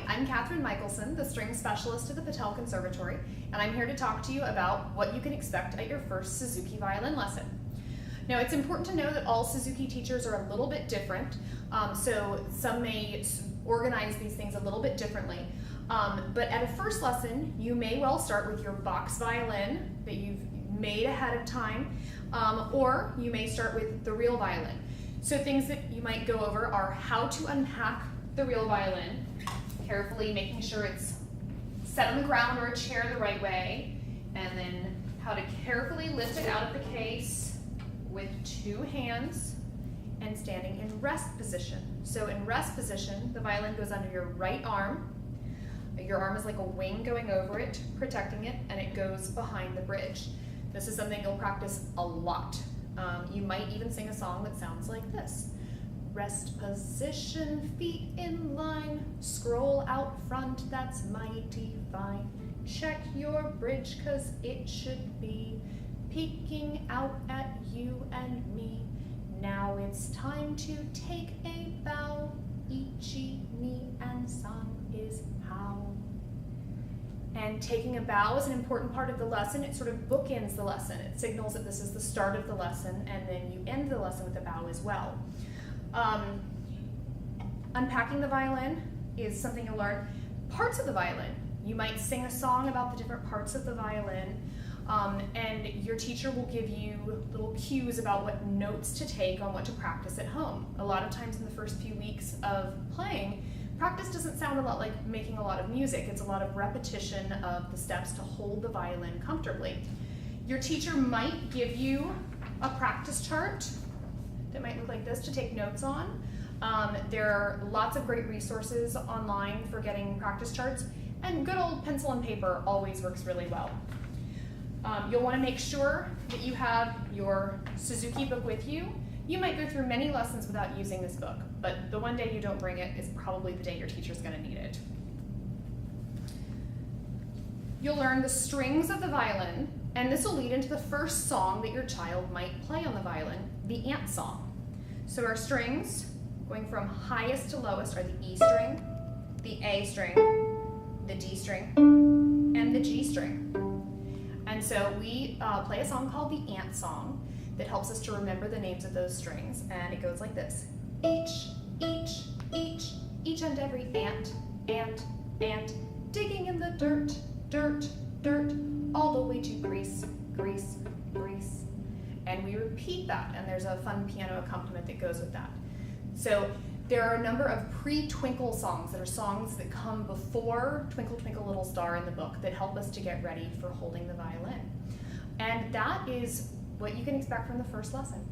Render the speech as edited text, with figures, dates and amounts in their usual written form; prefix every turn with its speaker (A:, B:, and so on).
A: I'm Catherine Michelson, the string specialist at the Patel Conservatory, and I'm here to talk to you about what you can expect at your first Suzuki violin lesson. Now, it's important to know that all Suzuki teachers are a little bit different, so some may organize these things a little bit differently. But at a first lesson, you may well start with your box violin that you've made ahead of time, or you may start with the real violin. So things that you might go over are how to unpack the real violin, carefully making sure it's set on the ground or a chair the right way, and then how to carefully lift it out of the case with two hands and standing in rest position. So in rest position, the violin goes under your right arm. Your arm is like a wing going over it, protecting it, and it goes behind the bridge. This is something you'll practice a lot. You might even sing a song that sounds like this. Rest position, feet in line, scroll out front, that's mighty fine. Check your bridge, 'cause it should be peeking out at you and me. Now it's time to take a bow, ichi, ni, and san is how. And taking a bow is an important part of the lesson. It sort of bookends the lesson. It signals that this is the start of the lesson, and then you end the lesson with a bow as well. Unpacking the violin is something you'll learn. Parts of the violin. You might sing a song about the different parts of the violin, and your teacher will give you little cues about what notes to take on what to practice at home. A lot of times in the first few weeks of playing, practice doesn't sound a lot like making a lot of music. It's a lot of repetition of the steps to hold the violin comfortably. Your teacher might give you a practice chart that might look like this to take notes on. There are lots of great resources online for getting practice charts, and good old pencil and paper always works really well. You'll want to make sure that you have your Suzuki book with you. You might go through many lessons without using this book, but the one day you don't bring it is probably the day your teacher's going to need it. You'll learn the strings of the violin, and this will lead into the first song that your child might play on the violin, the ant song. So our strings, going from highest to lowest, are the E string, the A string, the D string, and the G string. And so we play a song called the ant song that helps us to remember the names of those strings, and it goes like this. Each and every ant, digging in the dirt, all the way to grease. And we repeat that, and there's a fun piano accompaniment that goes with that. So there are a number of pre-twinkle songs that are songs that come before Twinkle Twinkle Little Star in the book that help us to get ready for holding the violin. And that is what you can expect from the first lesson.